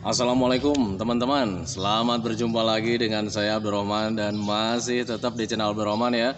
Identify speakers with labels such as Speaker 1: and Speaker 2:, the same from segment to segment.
Speaker 1: Assalamualaikum teman-teman, selamat berjumpa lagi dengan saya Abdurrahman dan masih tetap di channel Abdurrahman ya.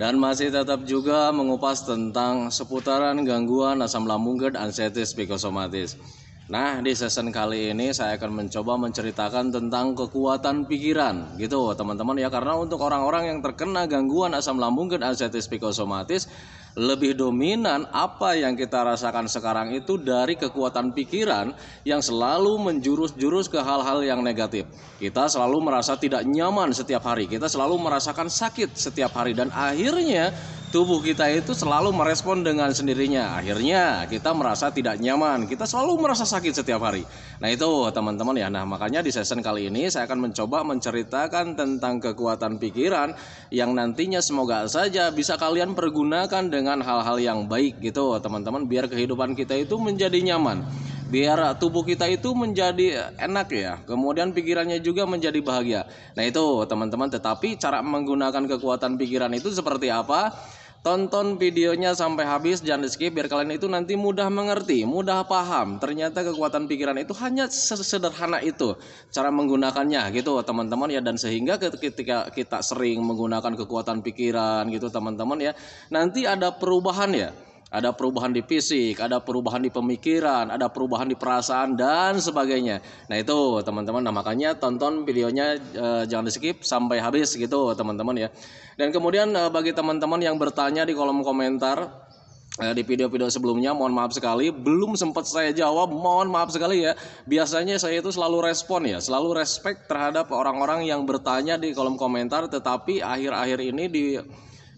Speaker 1: Dan masih tetap juga mengupas tentang seputaran gangguan asam lambung GERD anxieties psikosomatis. Nah, di season kali ini saya akan mencoba menceritakan tentang kekuatan pikiran gitu teman-teman ya. Karena untuk orang-orang yang terkena gangguan asam lambung GERD anxieties psikosomatis, lebih dominan apa yang kita rasakan sekarang itu dari kekuatan pikiran yang selalu menjurus-jurus ke hal-hal yang negatif. Kita selalu merasa tidak nyaman setiap hari, kita selalu merasakan sakit setiap hari, dan akhirnya tubuh kita itu selalu merespon dengan sendirinya. Akhirnya kita merasa tidak nyaman, kita selalu merasa sakit setiap hari. Nah itu teman-teman ya. Nah makanya di season kali ini saya akan mencoba menceritakan tentang kekuatan pikiran yang nantinya semoga saja bisa kalian pergunakan dengan hal-hal yang baik gitu teman-teman, biar kehidupan kita itu menjadi nyaman, biar tubuh kita itu menjadi enak ya, kemudian pikirannya juga menjadi bahagia. Nah itu teman-teman, tetapi cara menggunakan kekuatan pikiran itu seperti apa? Tonton videonya sampai habis, jangan di skip, biar kalian itu nanti mudah mengerti, mudah paham. Ternyata kekuatan pikiran itu hanya sesederhana itu cara menggunakannya gitu teman-teman ya. Dan sehingga ketika kita sering menggunakan kekuatan pikiran gitu teman-teman ya, nanti ada perubahan ya. Ada perubahan di fisik, ada perubahan di pemikiran, ada perubahan di perasaan dan sebagainya. Nah itu teman-teman, nah makanya tonton videonya jangan di skip sampai habis gitu teman-teman ya. Dan kemudian bagi teman-teman yang bertanya di kolom komentar di video-video sebelumnya, mohon maaf sekali belum sempat saya jawab, mohon maaf sekali ya. Biasanya saya itu selalu respon ya, selalu respect terhadap orang-orang yang bertanya di kolom komentar, tetapi akhir-akhir ini di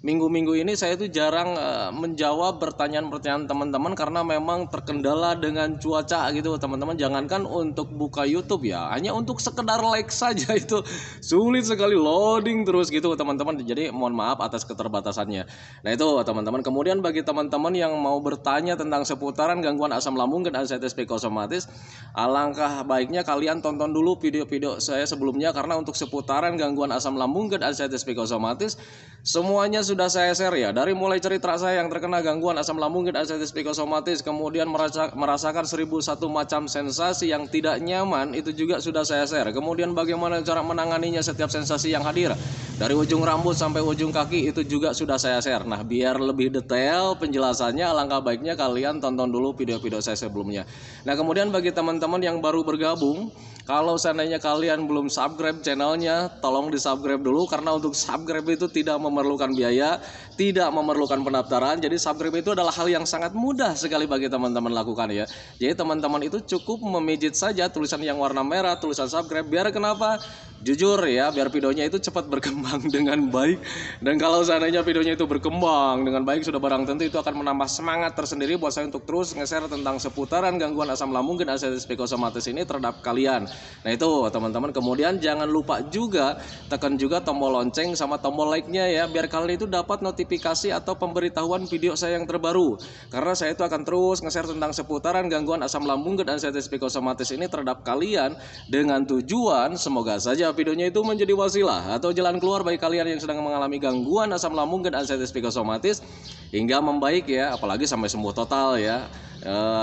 Speaker 1: minggu-minggu ini saya itu jarang menjawab pertanyaan-pertanyaan teman-teman karena memang terkendala dengan cuaca gitu teman-teman. Jangankan untuk buka YouTube ya, hanya untuk sekedar like saja itu sulit sekali, loading terus gitu teman-teman. Jadi mohon maaf atas keterbatasannya. Nah itu teman-teman. Kemudian bagi teman-teman yang mau bertanya tentang seputaran gangguan asam lambung dan anxieties psikosomatis, alangkah baiknya kalian tonton dulu video-video saya sebelumnya, karena untuk seputaran gangguan asam lambung dan anxieties psikosomatis semuanya sudah saya share ya, dari mulai cerita saya yang terkena gangguan asam lambung dan anxieties psikosomatis, kemudian merasakan 1001 macam sensasi yang tidak nyaman, itu juga sudah saya share. Kemudian bagaimana cara menanganinya setiap sensasi yang hadir, dari ujung rambut sampai ujung kaki, itu juga sudah saya share. Nah biar lebih detail penjelasannya, alangkah baiknya kalian tonton dulu video-video saya sebelumnya. Nah kemudian bagi teman-teman yang baru bergabung, kalau seandainya kalian belum subscribe channelnya, tolong di subscribe dulu, karena untuk subscribe itu tidak memerlukan biaya, tidak memerlukan pendaftaran. Jadi subscribe itu adalah hal yang sangat mudah sekali bagi teman-teman lakukan ya. Jadi teman-teman itu cukup memijit saja tulisan yang warna merah, tulisan subscribe. Biar kenapa? Jujur ya, biar videonya itu cepat berkembang dengan baik. Dan kalau seandainya videonya itu berkembang dengan baik, sudah barang tentu itu akan menambah semangat tersendiri buat saya untuk terus nge-share tentang seputaran gangguan asam lambung dan anxieties psikosomatis ini terhadap kalian. Nah itu teman-teman. Kemudian jangan lupa juga tekan juga tombol lonceng sama tombol like-nya ya, biar kalian itu dapat notifikasi atau pemberitahuan video saya yang terbaru. Karena saya itu akan terus nge-share tentang seputaran gangguan asam lambung dan anxieties psikosomatis ini terhadap kalian, dengan tujuan semoga saja videonya itu menjadi wasilah atau jalan keluar bagi kalian yang sedang mengalami gangguan asam lambung dan anxieties psikosomatis hingga membaik ya, apalagi sampai sembuh total ya.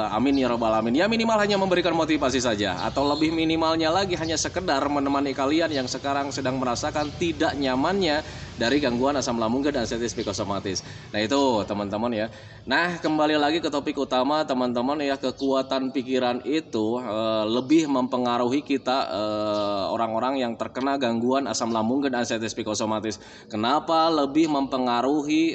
Speaker 1: Amin ya robbal alamin. Ya minimal hanya memberikan motivasi saja, atau lebih minimalnya lagi hanya sekedar menemani kalian yang sekarang sedang merasakan tidak nyamannya dari gangguan asam lambung dan anxieties psikosomatis. Nah itu teman-teman ya. Nah kembali lagi ke topik utama teman-teman ya, kekuatan pikiran itu lebih mempengaruhi kita orang-orang yang terkena gangguan asam lambung dan anxieties psikosomatis. Kenapa lebih mempengaruhi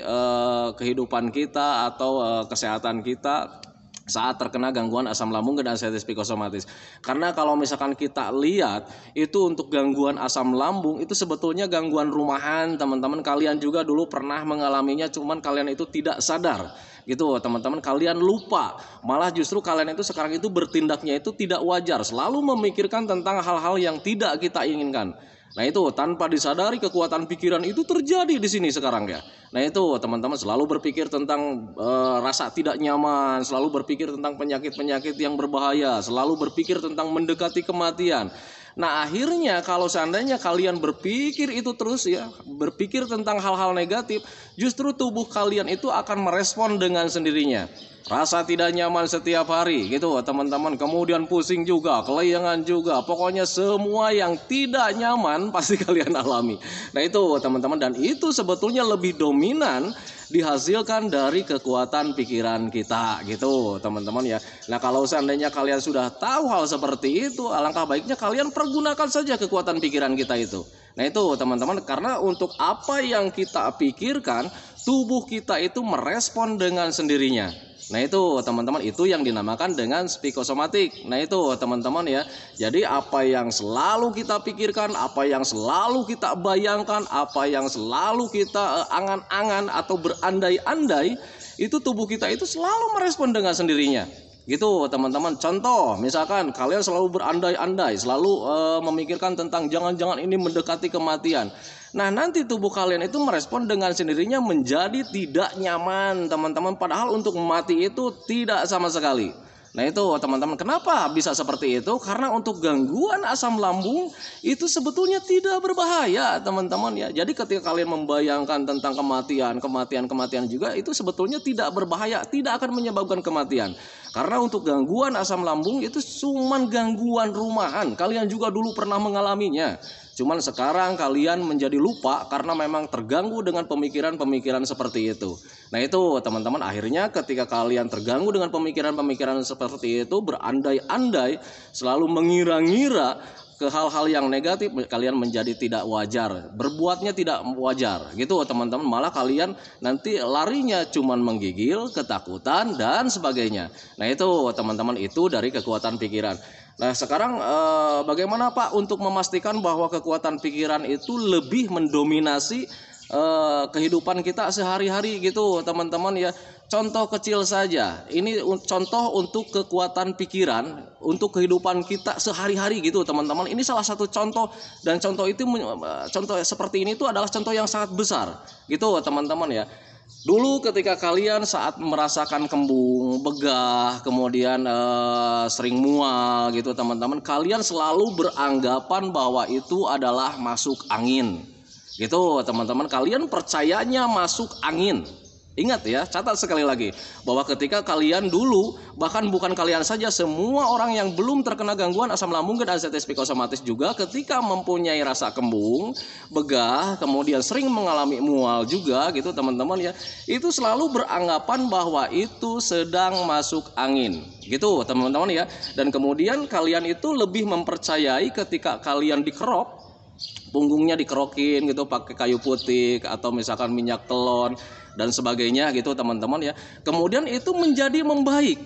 Speaker 1: kehidupan kita atau kesehatan kita saat terkena gangguan asam lambung dan anxieties psikosomatis? Karena kalau misalkan kita lihat itu untuk gangguan asam lambung itu sebetulnya gangguan rumahan teman-teman. Kalian juga dulu pernah mengalaminya, cuman kalian itu tidak sadar gitu teman-teman, kalian lupa, malah justru kalian itu sekarang itu bertindaknya itu tidak wajar, selalu memikirkan tentang hal-hal yang tidak kita inginkan. Nah itu tanpa disadari kekuatan pikiran itu terjadi di sini sekarang ya. Nah itu teman-teman, selalu berpikir tentang rasa tidak nyaman, selalu berpikir tentang penyakit-penyakit yang berbahaya, selalu berpikir tentang mendekati kematian. Nah akhirnya kalau seandainya kalian berpikir itu terus ya, berpikir tentang hal-hal negatif, justru tubuh kalian itu akan merespon dengan sendirinya. rasa tidak nyaman setiap hari gitu teman-teman, kemudian pusing juga, kelayangan juga, pokoknya semua yang tidak nyaman pasti kalian alami. Nah itu teman-teman, dan itu sebetulnya lebih dominan dihasilkan dari kekuatan pikiran kita gitu teman-teman ya. Nah kalau seandainya kalian sudah tahu hal seperti itu, alangkah baiknya kalian pergunakan saja kekuatan pikiran kita itu. Nah itu teman-teman, karena untuk apa yang kita pikirkan, tubuh kita itu merespon dengan sendirinya. Nah itu teman-teman, itu yang dinamakan dengan psikosomatik. Nah itu teman-teman ya. Jadi apa yang selalu kita pikirkan, apa yang selalu kita bayangkan, apa yang selalu kita angan-angan atau berandai-andai, itu tubuh kita itu selalu merespon dengan sendirinya. Gitu teman-teman. Contoh misalkan kalian selalu berandai-andai, selalu memikirkan tentang jangan-jangan ini mendekati kematian. Nah nanti tubuh kalian itu merespon dengan sendirinya menjadi tidak nyaman teman-teman. Padahal untuk mati itu tidak sama sekali. Nah itu teman-teman, kenapa bisa seperti itu? Karena untuk gangguan asam lambung itu sebetulnya tidak berbahaya teman-teman ya. Jadi ketika kalian membayangkan tentang kematian juga itu sebetulnya tidak berbahaya, tidak akan menyebabkan kematian. Karena untuk gangguan asam lambung itu cuman gangguan rumahan. Kalian juga dulu pernah mengalaminya. Cuman sekarang kalian menjadi lupa karena memang terganggu dengan pemikiran-pemikiran seperti itu. Nah itu teman-teman, akhirnya ketika kalian terganggu dengan pemikiran-pemikiran seperti itu, berandai-andai, selalu mengira-ngira ke hal-hal yang negatif, kalian menjadi tidak wajar, berbuatnya tidak wajar gitu teman-teman. Malah kalian nanti larinya cuman menggigil, ketakutan dan sebagainya. Nah itu teman-teman, itu dari kekuatan pikiran. Nah sekarang bagaimana Pak untuk memastikan bahwa kekuatan pikiran itu lebih mendominasi kehidupan kita sehari-hari gitu teman-teman ya. Contoh kecil saja, ini contoh untuk kekuatan pikiran untuk kehidupan kita sehari-hari gitu teman-teman. Ini salah satu contoh, dan contoh itu contoh seperti ini itu adalah contoh yang sangat besar gitu teman-teman ya. Dulu ketika kalian saat merasakan kembung, begah, kemudian sering mual gitu teman-teman, kalian selalu beranggapan bahwa itu adalah masuk angin. Gitu teman-teman, kalian percayanya masuk angin. Ingat ya, catat sekali lagi bahwa ketika kalian dulu, bahkan bukan kalian saja, semua orang yang belum terkena gangguan asam lambung dan anxiety psikosomatis juga ketika mempunyai rasa kembung, begah, kemudian sering mengalami mual juga gitu teman-teman ya, itu selalu beranggapan bahwa itu sedang masuk angin. Gitu teman-teman ya. Dan kemudian kalian itu lebih mempercayai ketika kalian dikerok, punggungnya dikerokin gitu pakai kayu putih atau misalkan minyak telon dan sebagainya gitu teman-teman ya. Kemudian itu menjadi membaik,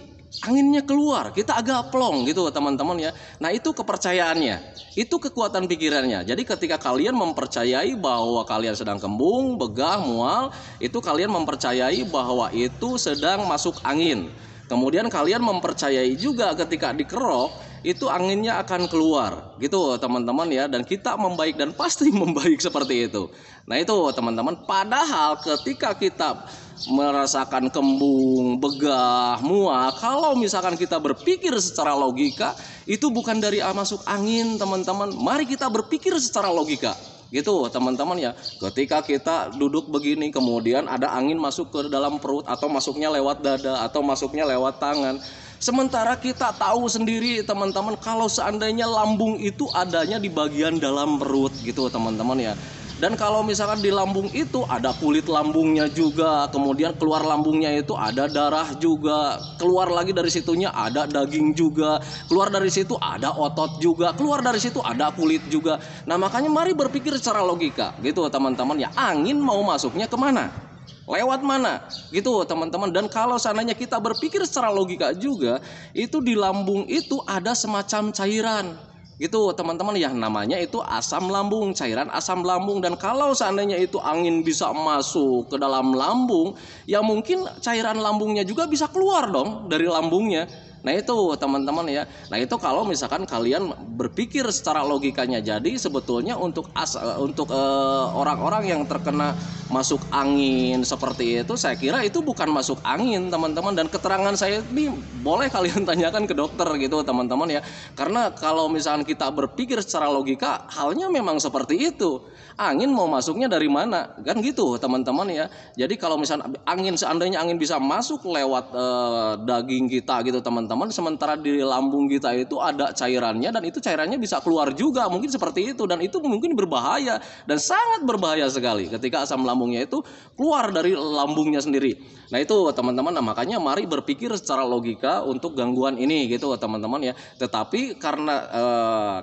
Speaker 1: anginnya keluar, kita agak plong gitu teman-teman ya. Nah itu kepercayaannya, itu kekuatan pikirannya. Jadi ketika kalian mempercayai bahwa kalian sedang kembung, begah, mual, itu kalian mempercayai bahwa itu sedang masuk angin. Kemudian kalian mempercayai juga ketika dikerok itu anginnya akan keluar gitu teman-teman ya, dan kita membaik dan pasti membaik seperti itu. Nah itu teman-teman, padahal ketika kita merasakan kembung, begah, mual, kalau misalkan kita berpikir secara logika, itu bukan dari masuk angin teman-teman. Mari kita berpikir secara logika gitu teman-teman ya. Ketika kita duduk begini kemudian ada angin masuk ke dalam perut, atau masuknya lewat dada, atau masuknya lewat tangan. Sementara kita tahu sendiri teman-teman, kalau seandainya lambung itu adanya di bagian dalam perut gitu teman-teman ya. Dan kalau misalkan di lambung itu ada kulit lambungnya juga, kemudian keluar lambungnya itu ada darah juga, keluar lagi dari situnya ada daging juga, keluar dari situ ada otot juga, keluar dari situ ada kulit juga. Nah makanya mari berpikir secara logika gitu teman-teman ya, angin mau masuknya kemana? Lewat mana? Gitu teman-teman. Dan kalau seandainya kita berpikir secara logika juga, itu di lambung itu ada semacam cairan. Gitu teman-teman ya, namanya itu asam lambung, cairan asam lambung. Dan kalau seandainya itu angin bisa masuk ke dalam lambung, ya mungkin cairan lambungnya juga bisa keluar dong dari lambungnya. Nah itu teman-teman ya. Nah itu kalau misalkan kalian berpikir secara logikanya. Jadi sebetulnya untuk orang-orang yang terkena masuk angin seperti itu, saya kira itu bukan masuk angin teman-teman. Dan keterangan saya ini boleh kalian tanyakan ke dokter gitu teman-teman ya. Karena kalau misalkan kita berpikir secara logika, halnya memang seperti itu. Angin mau masuknya dari mana? Kan gitu teman-teman ya. Jadi kalau misalnya seandainya angin bisa masuk lewat daging kita gitu teman-teman, sementara di lambung kita itu ada cairannya dan itu cairannya bisa keluar juga, mungkin seperti itu, dan itu mungkin berbahaya dan sangat berbahaya sekali ketika asam lambungnya itu keluar dari lambungnya sendiri. Nah itu teman-teman, nah makanya mari berpikir secara logika untuk gangguan ini gitu teman-teman ya. Tetapi karena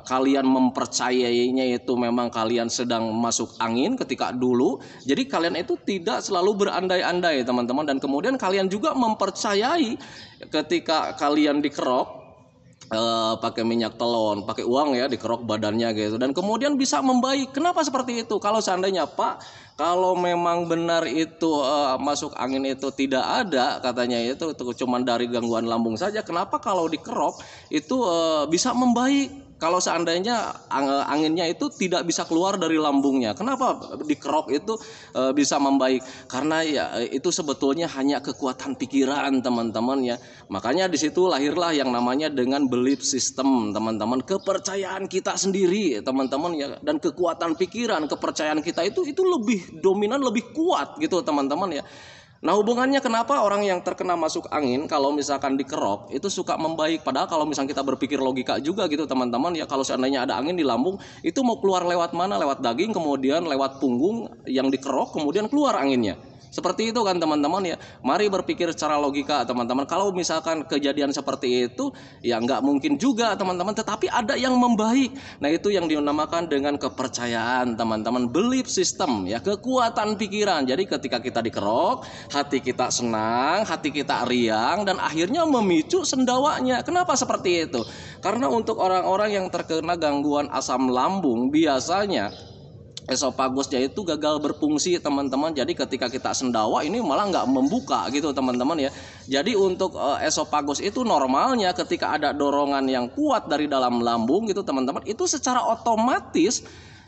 Speaker 1: kalian mempercayainya itu memang kalian sedang masuk angin ketika dulu, jadi kalian itu tidak selalu berandai-andai teman-teman, dan kemudian kalian juga mempercayai ketika kalian dikerok pakai minyak telon, pakai uang ya, dikerok badannya gitu, dan kemudian bisa membaik. Kenapa seperti itu? Kalau seandainya Pak, kalau memang benar itu masuk angin itu tidak ada katanya itu cuma dari gangguan lambung saja, kenapa kalau dikerok itu bisa membaik? Kalau seandainya anginnya itu tidak bisa keluar dari lambungnya, kenapa dikerok itu bisa membaik? Karena ya itu sebetulnya hanya kekuatan pikiran teman-teman ya. Makanya di situ lahirlah yang namanya dengan belief system teman-teman, kepercayaan kita sendiri teman-teman ya, dan kekuatan pikiran, kepercayaan kita itu lebih dominan, lebih kuat gitu teman-teman ya. Nah hubungannya kenapa orang yang terkena masuk angin kalau misalkan dikerok itu suka membaik, padahal kalau misalkan kita berpikir logika juga gitu teman-teman ya, kalau seandainya ada angin di lambung itu mau keluar lewat mana? Lewat daging, kemudian lewat punggung yang dikerok, kemudian keluar anginnya. Seperti itu kan teman-teman ya. Mari berpikir secara logika teman-teman. Kalau misalkan kejadian seperti itu ya nggak mungkin juga teman-teman, tetapi ada yang membaik. Nah itu yang dinamakan dengan kepercayaan teman-teman, belief system ya, kekuatan pikiran. Jadi ketika kita dikerok, hati kita senang, hati kita riang, dan akhirnya memicu sendawanya. Kenapa seperti itu? Karena untuk orang-orang yang terkena gangguan asam lambung biasanya esopagusnya itu gagal berfungsi teman-teman. Jadi ketika kita sendawa ini malah nggak membuka gitu teman-teman ya. Jadi untuk esofagus itu normalnya ketika ada dorongan yang kuat dari dalam lambung gitu teman-teman, itu secara otomatis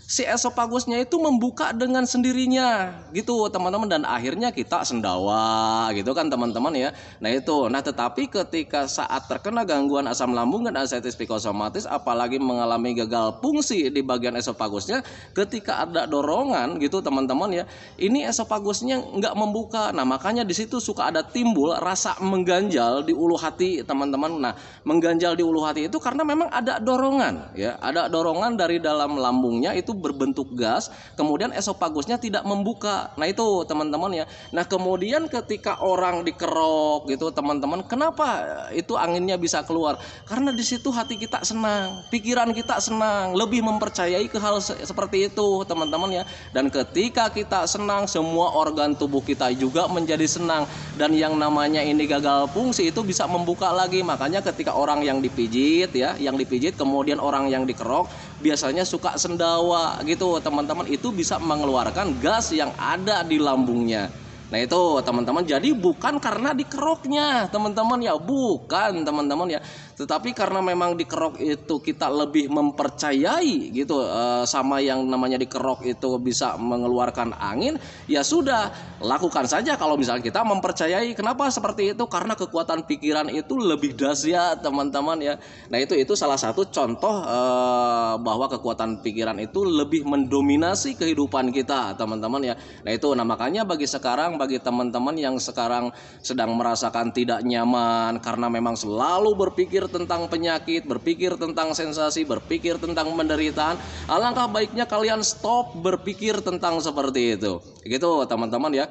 Speaker 1: si esopagusnya itu membuka dengan sendirinya gitu teman-teman, dan akhirnya kita sendawa gitu kan teman-teman ya. Nah itu, nah tetapi ketika saat terkena gangguan asam lambung dan ascites psikosomatis, apalagi mengalami gagal fungsi di bagian esopagusnya, ketika ada dorongan gitu teman-teman ya, ini esopagusnya nggak membuka. Nah makanya di situ suka ada timbul rasa mengganjal di ulu hati teman-teman. Nah mengganjal di ulu hati itu karena memang ada dorongan ya, ada dorongan dari dalam lambungnya itu berbentuk gas, kemudian esopagusnya tidak membuka. Nah itu teman-teman ya. Nah kemudian ketika orang dikerok gitu teman-teman, kenapa itu anginnya bisa keluar? Karena di situ hati kita senang, pikiran kita senang, lebih mempercayai ke hal seperti itu teman-teman ya. Dan ketika kita senang, semua organ tubuh kita juga menjadi senang, dan yang namanya ini gagal fungsi itu bisa membuka lagi. Makanya ketika orang yang dipijit ya, kemudian orang yang dikerok biasanya suka sendawa gitu teman-teman, itu bisa mengeluarkan gas yang ada di lambungnya. Nah itu teman-teman, jadi bukan karena dikeroknya teman-teman ya, bukan teman-teman ya, tetapi karena memang dikerok itu kita lebih mempercayai gitu sama yang namanya dikerok itu bisa mengeluarkan angin, ya sudah lakukan saja kalau misalnya kita mempercayai. Kenapa seperti itu? Karena kekuatan pikiran itu lebih dahsyat teman-teman ya. Nah itu salah satu contoh bahwa kekuatan pikiran itu lebih mendominasi kehidupan kita teman-teman ya. Nah itu, nah makanya bagi teman-teman yang sekarang sedang merasakan tidak nyaman karena memang selalu berpikir tentang penyakit, berpikir tentang sensasi, berpikir tentang penderitaan, alangkah baiknya kalian stop berpikir tentang seperti itu. Gitu teman-teman ya.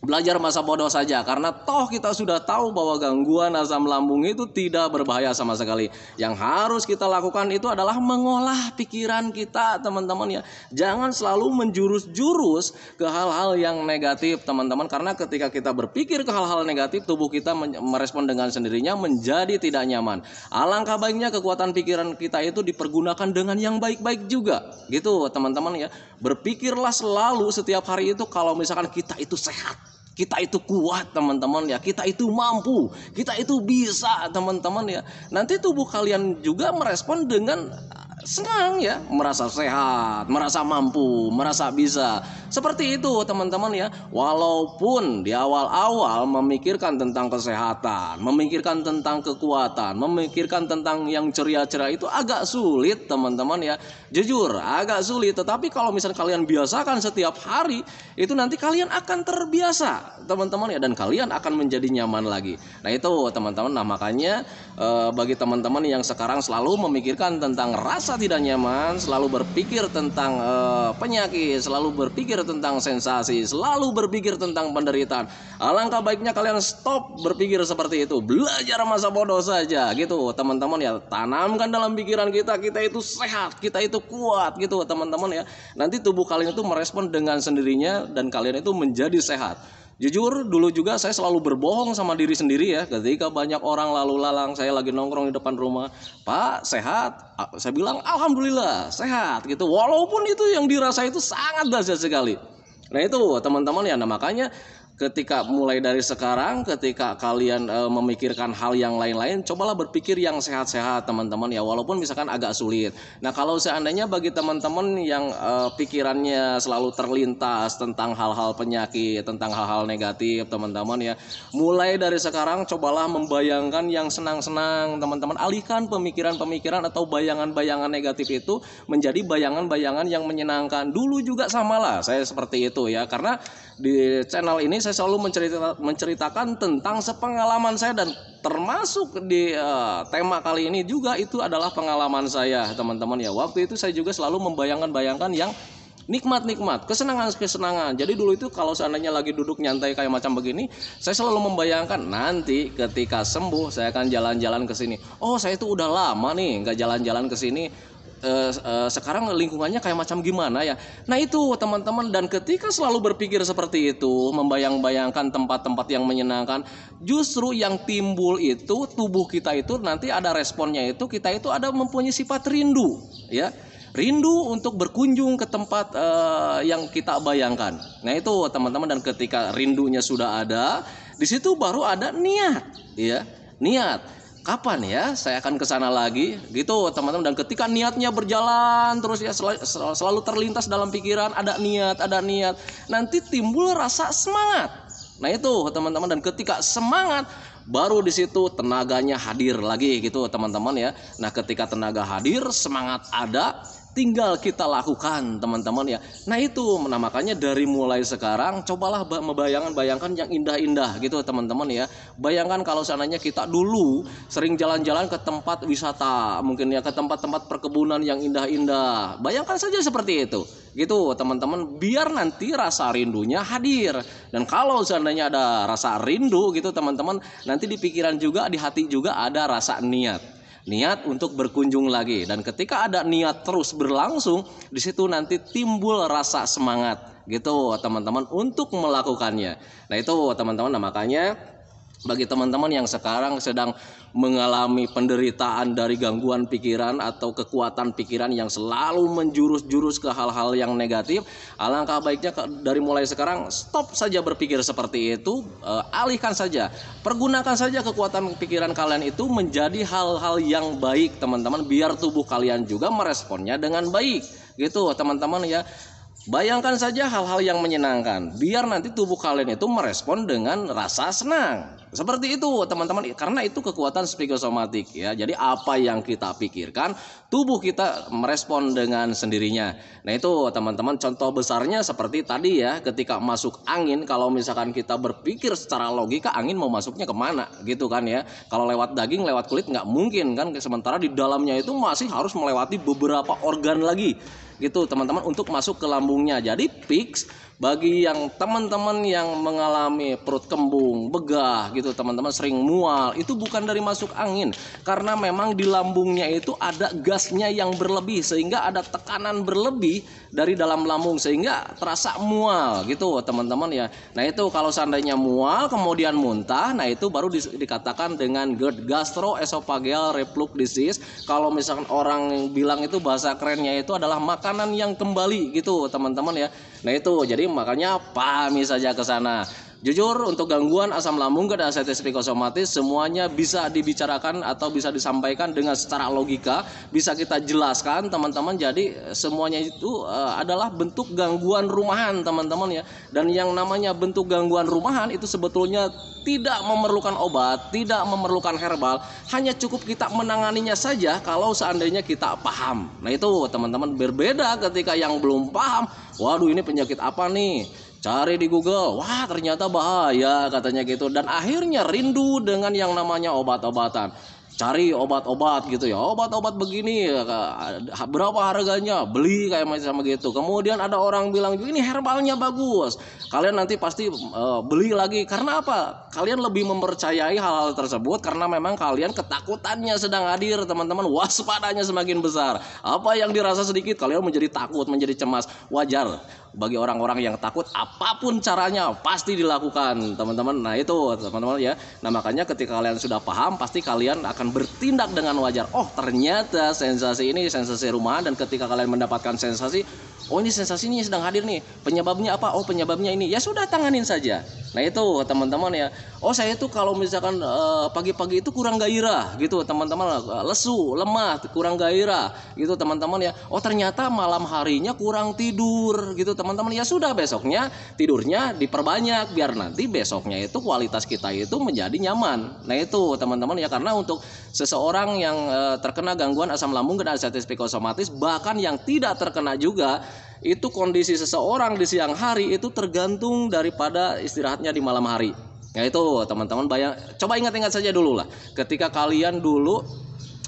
Speaker 1: Belajar masa bodoh saja, karena toh kita sudah tahu bahwa gangguan asam lambung itu tidak berbahaya sama sekali. Yang harus kita lakukan itu adalah mengolah pikiran kita teman-teman ya. Jangan selalu menjurus-jurus ke hal-hal yang negatif teman-teman, karena ketika kita berpikir ke hal-hal negatif, tubuh kita merespon dengan sendirinya menjadi tidak nyaman. Alangkah baiknya kekuatan pikiran kita itu dipergunakan dengan yang baik-baik juga gitu teman-teman ya. Berpikirlah selalu setiap hari itu kalau misalkan kita itu sehat, kita itu kuat teman-teman ya, kita itu mampu, kita itu bisa teman-teman ya. Nanti tubuh kalian juga merespon dengan senang ya, merasa sehat, merasa mampu, merasa bisa. Seperti itu teman-teman ya. Walaupun di awal-awal memikirkan tentang kesehatan, memikirkan tentang kekuatan, memikirkan tentang yang ceria-ceria itu agak sulit teman-teman ya. Jujur agak sulit, tetapi kalau misalnya kalian biasakan setiap hari, itu nanti kalian akan terbiasa teman-teman ya, dan kalian akan menjadi nyaman lagi. Nah itu teman-teman. Nah makanya bagi teman-teman yang sekarang selalu memikirkan tentang rasa tidak nyaman, selalu berpikir tentang penyakit, selalu berpikir tentang sensasi, selalu berpikir tentang penderitaan, alangkah baiknya kalian stop berpikir seperti itu, belajar masa bodoh saja gitu teman-teman ya. Tanamkan dalam pikiran kita itu sehat, kita itu kuat gitu teman-teman ya. Nanti tubuh kalian itu merespon dengan sendirinya dan kalian itu menjadi sehat. Jujur dulu juga saya selalu berbohong sama diri sendiri ya, ketika banyak orang lalu lalang, saya lagi nongkrong di depan rumah, "Pak, sehat?" Saya bilang, "Alhamdulillah, sehat." gitu. Walaupun itu yang dirasa itu sangat dahsyat sekali. Nah itu teman-teman ya. Nah makanya ketika mulai dari sekarang, ketika kalian memikirkan hal yang lain-lain, cobalah berpikir yang sehat-sehat teman-teman ya, walaupun misalkan agak sulit. Nah kalau seandainya bagi teman-teman yang pikirannya selalu terlintas tentang hal-hal penyakit, tentang hal-hal negatif teman-teman ya, mulai dari sekarang cobalah membayangkan yang senang-senang teman-teman. Alihkan pemikiran-pemikiran atau bayangan-bayangan negatif itu menjadi bayangan-bayangan yang menyenangkan. Dulu juga samalah saya seperti itu ya, karena di channel ini saya selalu menceritakan tentang sepengalaman saya, dan termasuk di tema kali ini juga itu adalah pengalaman saya teman-teman ya. Waktu itu saya juga selalu membayangkan yang nikmat-nikmat, kesenangan-kesenangan. Jadi dulu itu kalau seandainya lagi duduk nyantai kayak macam begini, saya selalu membayangkan nanti ketika sembuh saya akan jalan-jalan ke sini. Oh, saya itu udah lama nih nggak jalan-jalan ke sini. Sekarang lingkungannya kayak macam gimana ya. Nah itu teman-teman, dan ketika selalu berpikir seperti itu, membayang-bayangkan tempat-tempat yang menyenangkan, justru yang timbul itu tubuh kita itu nanti ada responnya, itu kita itu ada mempunyai sifat rindu ya, rindu untuk berkunjung ke tempat yang kita bayangkan. Nah itu teman-teman, dan ketika rindunya sudah ada, di situ baru ada niat ya, niat. Kapan ya saya akan ke sana lagi gitu teman-teman. Dan ketika niatnya berjalan terus ya, selalu terlintas dalam pikiran ada niat, nanti timbul rasa semangat. Nah itu teman-teman, dan ketika semangat baru di situ tenaganya hadir lagi gitu teman-teman ya. Nah ketika tenaga hadir, semangat ada, tinggal kita lakukan teman-teman ya. Nah itu, nah makanya dari mulai sekarang cobalah membayangkan yang indah-indah gitu teman-teman ya. Bayangkan kalau seandainya kita dulu sering jalan-jalan ke tempat wisata, mungkin ya ke tempat-tempat perkebunan yang indah-indah. Bayangkan saja seperti itu gitu teman-teman, biar nanti rasa rindunya hadir. Dan kalau seandainya ada rasa rindu gitu teman-teman, nanti di pikiran juga, di hati juga ada rasa niat untuk berkunjung lagi. Dan ketika ada niat terus berlangsung, di situ nanti timbul rasa semangat gitu teman-teman untuk melakukannya. Nah itu teman-teman, nah makanya bagi teman-teman yang sekarang sedang mengalami penderitaan dari gangguan pikiran atau kekuatan pikiran yang selalu menjurus-jurus ke hal-hal yang negatif, alangkah baiknya dari mulai sekarang stop saja berpikir seperti itu, alihkan saja, pergunakan saja kekuatan pikiran kalian itu menjadi hal-hal yang baik teman-teman, biar tubuh kalian juga meresponnya dengan baik gitu teman-teman ya. Bayangkan saja hal-hal yang menyenangkan, biar nanti tubuh kalian itu merespon dengan rasa senang. Seperti itu teman-teman, karena itu kekuatan psikosomatik ya. Jadi apa yang kita pikirkan, tubuh kita merespon dengan sendirinya. Nah itu teman-teman, contoh besarnya seperti tadi ya, ketika masuk angin, kalau misalkan kita berpikir secara logika, angin mau masuknya kemana gitu kan ya. Kalau lewat daging, lewat kulit nggak mungkin kan, sementara di dalamnya itu masih harus melewati beberapa organ lagi gitu teman-teman untuk masuk ke lambungnya. Jadi fix bagi yang teman-teman yang mengalami perut kembung, begah gitu teman-teman, sering mual, itu bukan dari masuk angin, karena memang di lambungnya itu ada gasnya yang berlebih, sehingga ada tekanan berlebih dari dalam lambung sehingga terasa mual gitu teman-teman ya. Nah itu kalau seandainya mual kemudian muntah, nah itu baru dikatakan dengan GERD, gastroesophageal reflux disease. Kalau misalkan orang bilang itu bahasa kerennya itu adalah makanan yang kembali gitu teman-teman ya. Nah itu, jadi makanya pahami saja ke sana. Jujur untuk gangguan asam lambung dan ascites psikosomatis semuanya bisa dibicarakan atau bisa disampaikan dengan secara logika, bisa kita jelaskan teman-teman. Jadi semuanya itu adalah bentuk gangguan rumahan teman-teman ya. Dan yang namanya bentuk gangguan rumahan itu sebetulnya tidak memerlukan obat, tidak memerlukan herbal, hanya cukup kita menanganinya saja kalau seandainya kita paham. Nah itu teman-teman, berbeda ketika yang belum paham. Waduh, ini penyakit apa nih? Cari di Google, wah ternyata bahaya katanya gitu. Dan akhirnya rindu dengan yang namanya obat-obatan. Cari obat-obat gitu ya, obat-obat begini berapa harganya, beli kayak macam gitu. Kemudian ada orang bilang juga ini herbalnya bagus, kalian nanti pasti beli lagi. Karena apa? Kalian lebih mempercayai hal-hal tersebut karena memang kalian ketakutannya sedang hadir teman-teman, waspadanya semakin besar. Apa yang dirasa sedikit kalian menjadi takut, menjadi cemas. Wajar bagi orang-orang yang takut, apapun caranya pasti dilakukan teman-teman. Nah itu teman-teman ya. Nah makanya ketika kalian sudah paham, pasti kalian akan bertindak dengan wajar. Oh ternyata sensasi ini sensasi rumahan, dan ketika kalian mendapatkan sensasi, oh ini sensasi ini sedang hadir nih, penyebabnya apa? Oh penyebabnya ini, ya sudah tanganin saja. Nah itu teman-teman ya. Oh saya itu kalau misalkan pagi-pagi itu kurang gairah gitu teman-teman, lesu, lemah, kurang gairah gitu teman-teman ya. Oh ternyata malam harinya kurang tidur gitu teman-teman. Ya sudah, besoknya tidurnya diperbanyak biar nanti besoknya itu kualitas kita itu menjadi nyaman. Nah itu teman-teman ya, karena untuk seseorang yang terkena gangguan asam lambung dan ascites psikosomatis, bahkan yang tidak terkena juga, itu kondisi seseorang di siang hari itu tergantung daripada istirahatnya di malam hari. Nah itu teman-teman, coba ingat-ingat saja dulu lah, ketika kalian dulu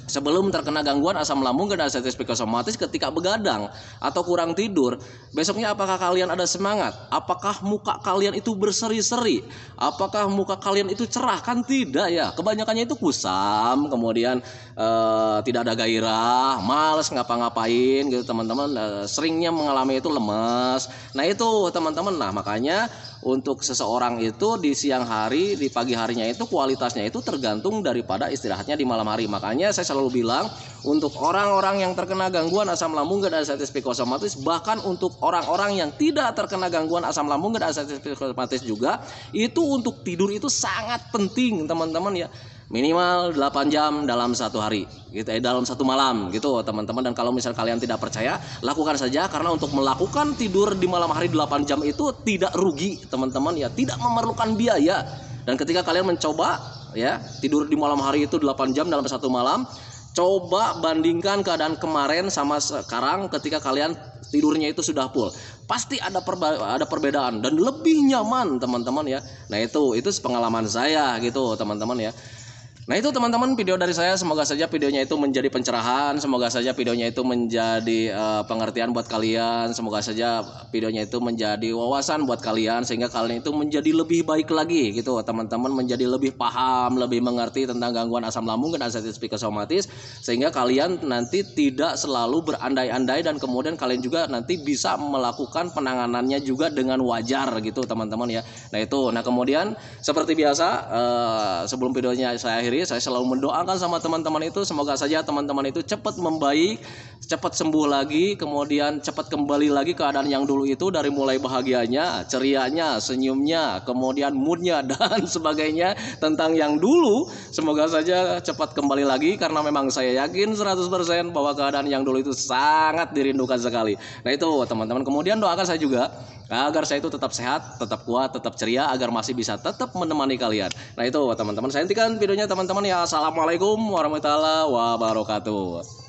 Speaker 1: sebelum terkena gangguan asam lambung dan ascites psikosomatis, ketika begadang atau kurang tidur, besoknya apakah kalian ada semangat? Apakah muka kalian itu berseri-seri? Apakah muka kalian itu cerah? Kan tidak ya, kebanyakannya itu kusam, kemudian tidak ada gairah, malas ngapa-ngapain gitu teman-teman, seringnya mengalami itu lemes. Nah itu teman-teman, nah makanya untuk seseorang itu di siang hari, di pagi harinya itu kualitasnya itu tergantung daripada istirahatnya di malam hari. Makanya saya selalu bilang, untuk orang-orang yang terkena gangguan asam lambung dan ascites psikosomatis, bahkan untuk orang-orang yang tidak terkena gangguan asam lambung dan ascites psikosomatis juga, itu untuk tidur itu sangat penting teman-teman ya. Minimal 8 jam dalam satu hari gitu, dalam satu malam gitu teman-teman. Dan kalau misal kalian tidak percaya, lakukan saja, karena untuk melakukan tidur di malam hari 8 jam itu tidak rugi teman-teman ya, tidak memerlukan biaya. Dan ketika kalian mencoba ya tidur di malam hari itu 8 jam dalam satu malam, coba bandingkan keadaan kemarin sama sekarang ketika kalian tidurnya itu sudah full, pasti ada perbedaan dan lebih nyaman teman-teman ya. Nah itu pengalaman saya gitu teman-teman ya. Nah itu teman-teman video dari saya, semoga saja videonya itu menjadi pencerahan, semoga saja videonya itu menjadi pengertian buat kalian, semoga saja videonya itu menjadi wawasan buat kalian, sehingga kalian itu menjadi lebih baik lagi gitu teman-teman, menjadi lebih paham, lebih mengerti tentang gangguan asam lambung dan ascites psikosomatis, sehingga kalian nanti tidak selalu berandai-andai, dan kemudian kalian juga nanti bisa melakukan penanganannya juga dengan wajar gitu teman-teman ya. Nah kemudian seperti biasa, sebelum videonya saya akhiri, saya selalu mendoakan sama teman-teman itu, semoga saja teman-teman itu cepat membaik, cepat sembuh lagi, kemudian cepat kembali lagi keadaan yang dulu itu, dari mulai bahagianya, cerianya, senyumnya, kemudian moodnya dan sebagainya tentang yang dulu. Semoga saja cepat kembali lagi, karena memang saya yakin 100% bahwa keadaan yang dulu itu sangat dirindukan sekali. Nah itu teman-teman, kemudian doakan saya juga agar saya itu tetap sehat, tetap kuat, tetap ceria, agar masih bisa tetap menemani kalian. Nah itu teman-teman, saya hentikan videonya teman-teman ya. Assalamualaikum warahmatullahi wabarakatuh.